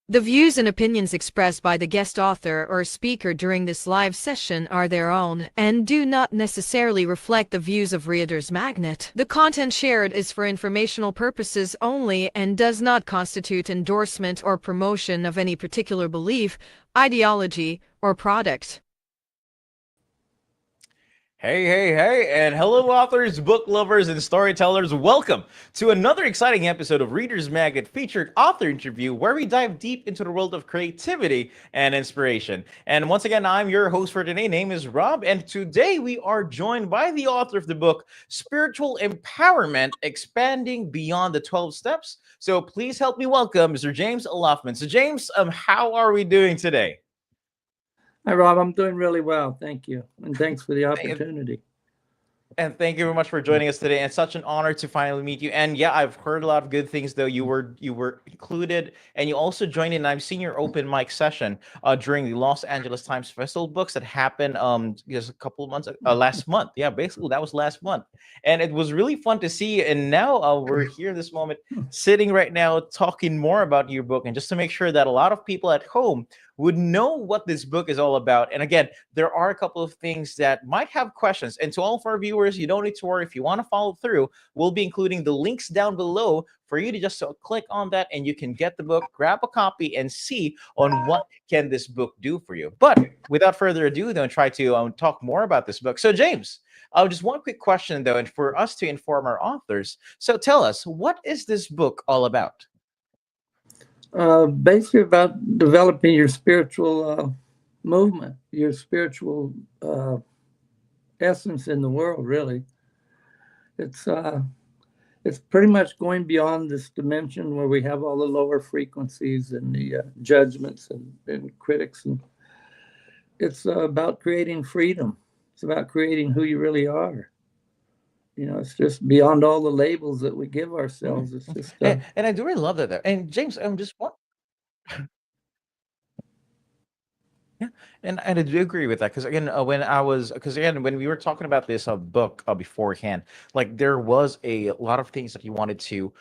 The views and opinions expressed by the guest author or speaker during this live session are their own and do not necessarily reflect the views of Reader's Magnet. The content shared is for informational purposes only and does not constitute endorsement or promotion of any particular belief, ideology, or product. Hey, and hello, authors, book lovers, and storytellers. Welcome to another exciting episode of Reader's Magnet featured author interview, where we dive deep into the world of creativity and inspiration. And once again, I'm your host for today. Name is Rob, and today we are joined by the author of the book, Spiritual Empowerment Expanding Beyond the 12 Steps. So please help me welcome Mr. James Loughman. So, James, how are we doing today? Hi, Rob. I'm doing really well. Thank you. And thanks for the opportunity. And thank you very much for joining us today. And such an honor to finally meet you. And yeah, I've heard a lot of good things though. You were included, and you also joined in. I've seen your open mic session during the Los Angeles Times Festival Books that happened just a couple of months last month. Yeah, basically that was last month, and it was really fun to see. And now we're here this moment, sitting right now, talking more about your book, and just to make sure that a lot of people at home would know what this book is all about. And again, there are a couple of things that might have questions. And to all of our viewers, you don't need to worry. If you want to follow through, we'll be including the links down below for you to just click on that, and you can get the book, grab a copy, and see on what can this book do for you. But without further ado, don't try to talk more about this book. So, James, just one quick question though, and for us to inform our authors. So, tell us, what is this book all about? Basically about developing your spiritual movement, your spiritual essence in the world, really. It's pretty much going beyond this dimension where we have all the lower frequencies and the judgments and critics. And it's about creating freedom. It's about creating who you really are. You know, it's just beyond all the labels that we give ourselves. It's just And I do really love that there. And James, I'm just one. Yeah, and I do agree with that because again, when we were talking about this book beforehand, like there was a lot of things that you wanted to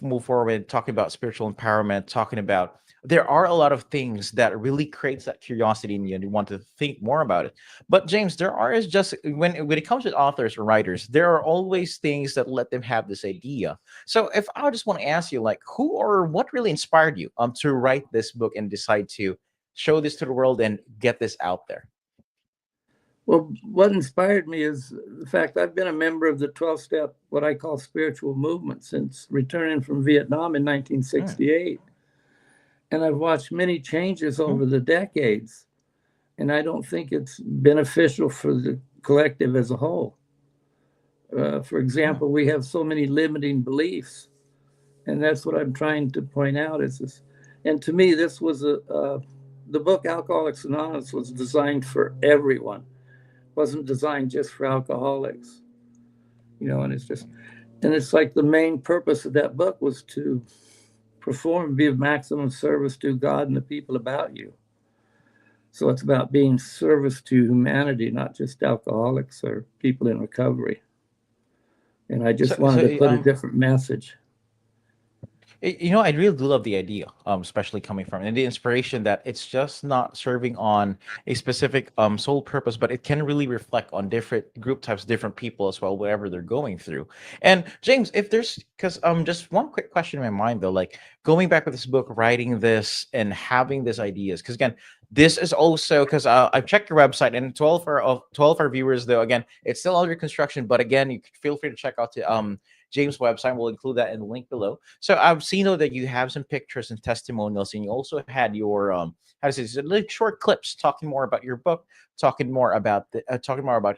move forward with, talking about spiritual empowerment, talking about there are a lot of things that really creates that curiosity in you, and you want to think more about it. But James, there are is just when it comes to authors or writers, there are always things that let them have this idea. So if I just want to ask you, like, who or what really inspired you to write this book and decide to show this to the world and get this out there? Well, what inspired me is the fact I've been a member of the 12-step, what I call spiritual movement, since returning from Vietnam in 1968. And I've watched many changes over the decades. And I don't think it's beneficial for the collective as a whole. For example, we have so many limiting beliefs. And that's what I'm trying to point out is this. And to me, this was the book Alcoholics Anonymous was designed for everyone. It wasn't designed just for alcoholics, you know, and it's like the main purpose of that book was to perform, be of maximum service to God and the people about you. So it's about being service to humanity, not just alcoholics or people in recovery. And I just wanted to put a different message. I really do love the idea, especially coming from and the inspiration that it's just not serving on a specific sole purpose, but it can really reflect on different group types, different people as well, whatever they're going through. And James, if there's because just one quick question in my mind though, like going back with this book, writing this and having these ideas, because again, this is also because I've checked your website, and 12 our viewers though, again, it's still under construction, but again, you feel free to check out the James' website. We'll include that in the link below. So I've seen though that you have some pictures and testimonials, and you also had your how to say, like short clips talking more about your book, talking more about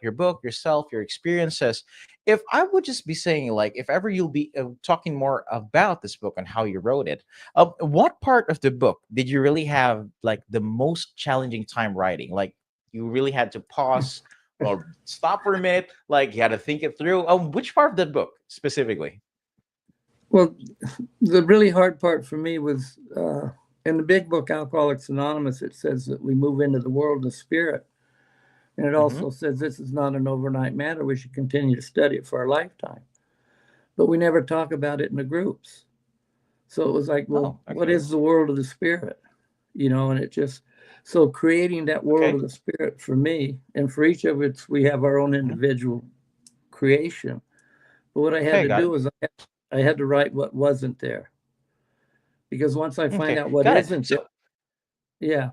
your book, yourself, your experiences. If I would just be saying, like, if ever you'll be talking more about this book and how you wrote it, what part of the book did you really have like the most challenging time writing? Like you really had to pause or stop for a minute, like you had to think it through. Which part of the book specifically? Well, the really hard part for me was in the big book, Alcoholics Anonymous, it says that we move into the world of spirit. And it also says this is not an overnight matter. We should continue to study it for our lifetime. But we never talk about it in the groups. So it was like, well, Oh, what okay. is the world of the spirit? And it just, so creating that world Okay. of the spirit for me, and for each of us, we have our own Mhm. individual creation. But what I had Okay, to got do it. was I had to write what wasn't there, because once I find Okay, out what got it. isn't there, So yeah.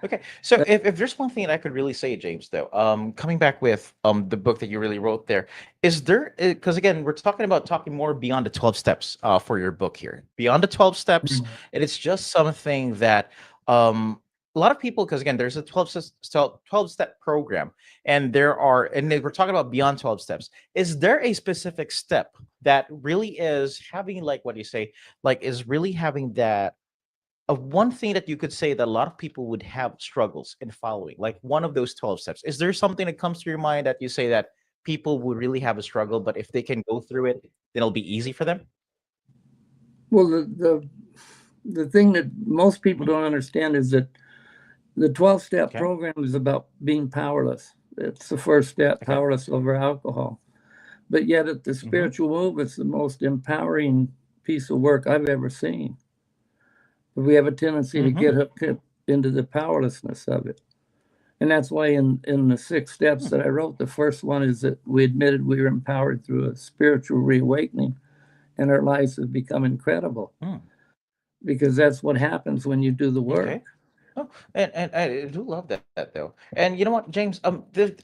okay, so Uh, if there's one thing that I could really say, James, though, coming back with the book that you really wrote there, is there, because again, we're talking more beyond the 12 steps for your book here, beyond the 12 steps, and it's just something that a lot of people, because again, there's a 12 step program, and we're talking about beyond 12 steps. Is there a specific step that really is having, like, what do you say, like, is really having that of one thing that you could say that a lot of people would have struggles in following, like one of those 12 steps? Is there something that comes to your mind that you say that people would really have a struggle, but if they can go through it, then it'll be easy for them? well, the thing that most people Mhm. don't understand is that the 12-step Okay. program is about being powerless. It's the first step, Okay. powerless over alcohol. But yet, at the Hmm. spiritual movement's the most empowering piece of work I've ever seen. But we have a tendency to Hmm. get hooked into the powerlessness of it. And that's why in the 6 steps that I wrote, the first one is that we admitted we were empowered through a spiritual reawakening, and our lives have become incredible, Mm. because that's what happens when you do the work. Okay. Oh, and I do love that though. And you know what, James?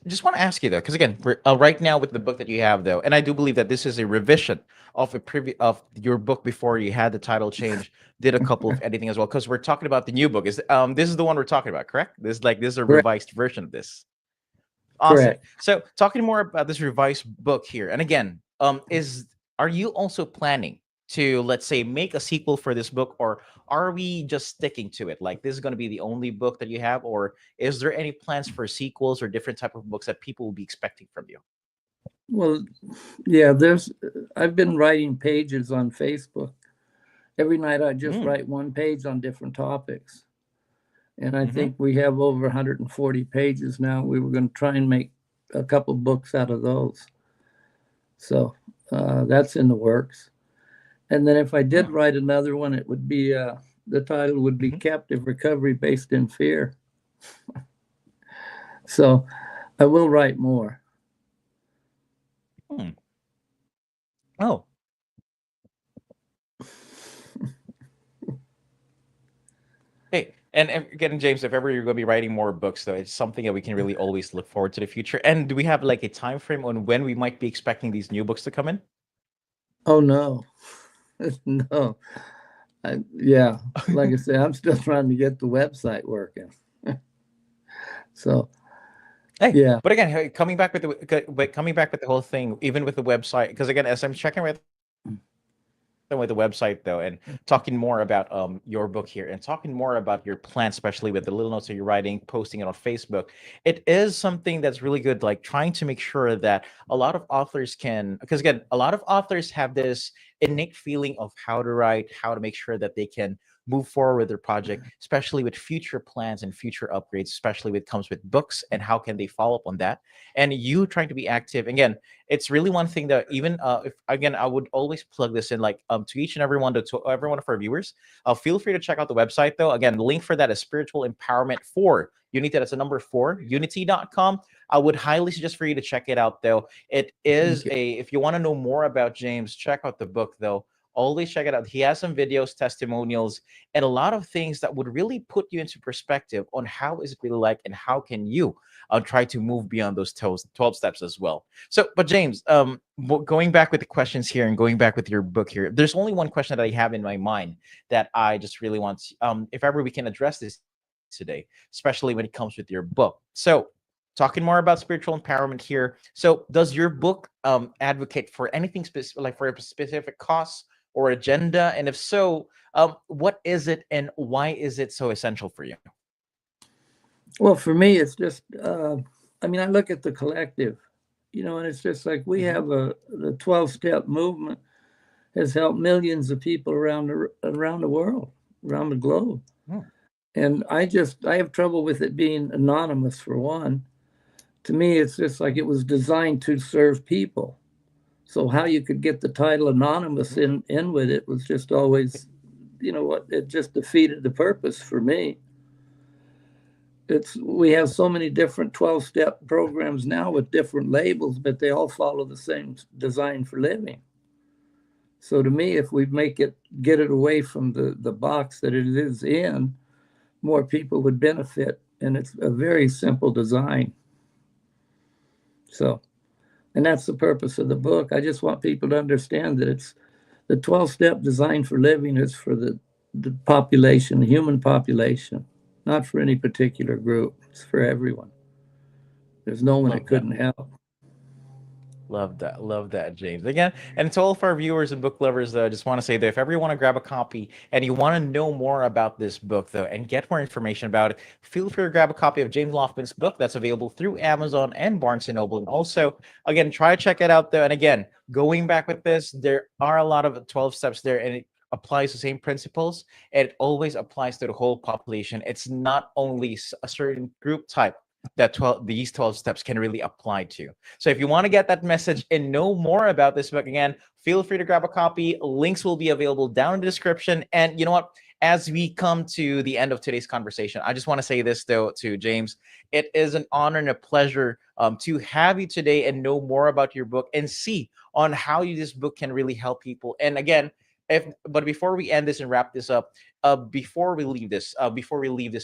Just want to ask you though, because again, right now with the book that you have though, and I do believe that this is a revision of of your book before you had the title change. Did a couple of editing as well, because we're talking about the new book. This is the one we're talking about, correct? This is a Correct. revised version of this. Awesome. Correct. So talking more about this revised book here, and again, is are you also planning to, let's say, make a sequel for this book, or are we just sticking to it? Like, this is going to be the only book that you have, or is there any plans for sequels or different type of books that people will be expecting from you? Well, yeah, I've been writing pages on Facebook. Every night I just Mm, write one page on different topics. And I mm-hmm. think we have over 140 pages now. We were going to try and make a couple books out of those. So that's in the works. And then if I did Mm, write another one, it would be the title would be mm-hmm. Captive Recovery Based in Fear. So I will write more. Mm. Oh, hey, and again, James, if ever you're going to be writing more books, though, it's something that we can really always look forward to the future. And do we have like a time frame on when we might be expecting these new books to come in? Oh, no. No. Yeah. Like I said, I'm still trying to get the website working. So, Hey, yeah. but again, hey, coming back with the whole thing, even with the website, because again, as I'm checking with the website though, and talking more about your book here, and talking more about your plan, especially with the little notes that you're writing, posting it on Facebook, it is something that's really good. Like trying to make sure that a lot of authors can, because again, a lot of authors have this innate feeling of how to write, how to make sure that they can move forward with their project, especially with future plans and future upgrades, especially when it comes with books and how can they follow up on that. And you trying to be active again, it's really one thing that even if again, I would always plug this in, like to each and every one, to every one of our viewers, feel free to check out the website though. Again, the link for that is spiritual empowerment for unity. That's a number 4 unity.com. I would highly suggest for you to check it out though. It is Okay. if you want to know more about James, check out the book though. Always check it out. He has some videos, testimonials, and a lot of things that would really put you into perspective on how is it really like, and how can you try to move beyond those 12 steps as well. So, but James, going back with the questions here and going back with your book here, there's only one question that I have in my mind that I just really want, if ever we can address this today, especially when it comes with your book. So, talking more about spiritual empowerment here. So, does your book advocate for anything specific, like for a specific cause or agenda? And if so, what is it, and why is it so essential for you? Well, for me, it's just, I mean, I look at the collective, and it's just like we Hmm. have the 12-step movement has helped millions of people around the world, around the globe. And I have trouble with it being anonymous, for one. To me, it's just like it was designed to serve people. So how you could get the title anonymous in with it was just always, you know what, it just defeated the purpose for me. We have so many different 12-step programs now with different labels, but they all follow the same design for living. So to me, if we get it away from the box that it is in, more people would benefit. And it's a very simple design. So, and that's the purpose of the book. I just want people to understand that it's the 12-step design for living is for the population, the human population, not for any particular group. It's for everyone. There's no one it couldn't help. Love that, James. Again, and to all of our viewers and book lovers, though, I just want to say that if ever you want to grab a copy and you want to know more about this book, though, and get more information about it, feel free to grab a copy of James Loughman's book. That's available through Amazon and Barnes & Noble. And also, again, try to check it out, though. And again, going back with this, there are a lot of 12 steps there, and it applies the same principles. It always applies to the whole population. It's not only a certain group type that these 12 steps can really apply to. So if you want to get that message and know more about this book, again, feel free to grab a copy. Links will be available down in the description. And you know what? As we come to the end of today's conversation, I just want to say this, though, to James. It is an honor and a pleasure to have you today and know more about your book and see on how this book can really help people. And again, but before we end this and wrap this up, before we leave this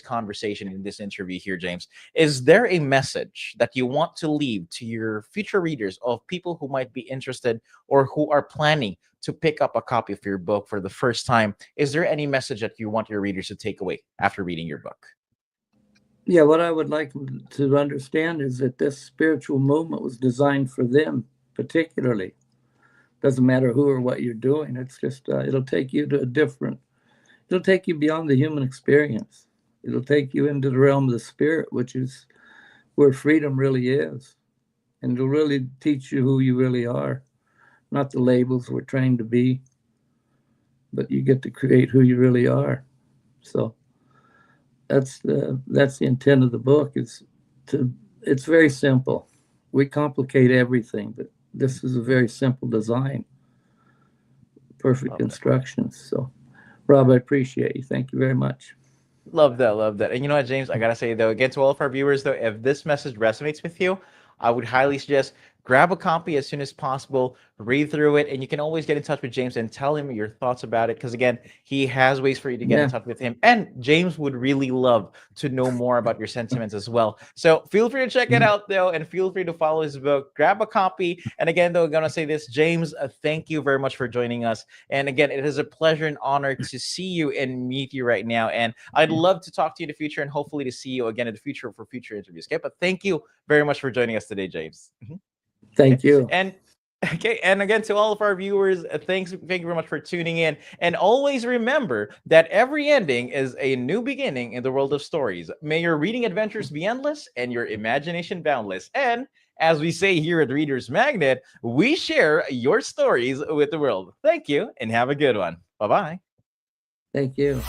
conversation in this interview here, James, is there a message that you want to leave to your future readers of people who might be interested or who are planning to pick up a copy of your book for the first time? Is there any message that you want your readers to take away after reading your book? Yeah, what I would like them to understand is that this spiritual movement was designed for them particularly. Doesn't matter who or what you're doing. It's just, it'll take you to it'll take you beyond the human experience. It'll take you into the realm of the spirit, which is where freedom really is. And it'll really teach you who you really are, not the labels we're trained to be, but you get to create who you really are. So that's the intent of the book. It's very simple. We complicate everything, but this is a very simple design. Perfect instructions. So, Rob, I appreciate you. Thank you very much. Love that. And you know what, James, I gotta say, though, again, to all of our viewers, though, if this message resonates with you, I would highly suggest grab a copy as soon as possible, read through it, and you can always get in touch with James and tell him your thoughts about it. Because again, he has ways for you to get in touch with him. And James would really love to know more about your sentiments as well. So feel free to check it out, though, and feel free to follow his book. Grab a copy. And again, though, I'm going to say this, James, thank you very much for joining us. And again, it is a pleasure and honor to see you and meet you right now. And I'd love to talk to you in the future and hopefully to see you again in the future for future interviews. Okay, but thank you very much for joining us today, James. Thank you. And again, to all of our viewers, thank you very much for tuning in. And always remember that every ending is a new beginning in the world of stories. May your reading adventures be endless and your imagination boundless. And as we say here at Reader's Magnet, we share your stories with the world. Thank you and have a good one. Bye-bye. Thank you.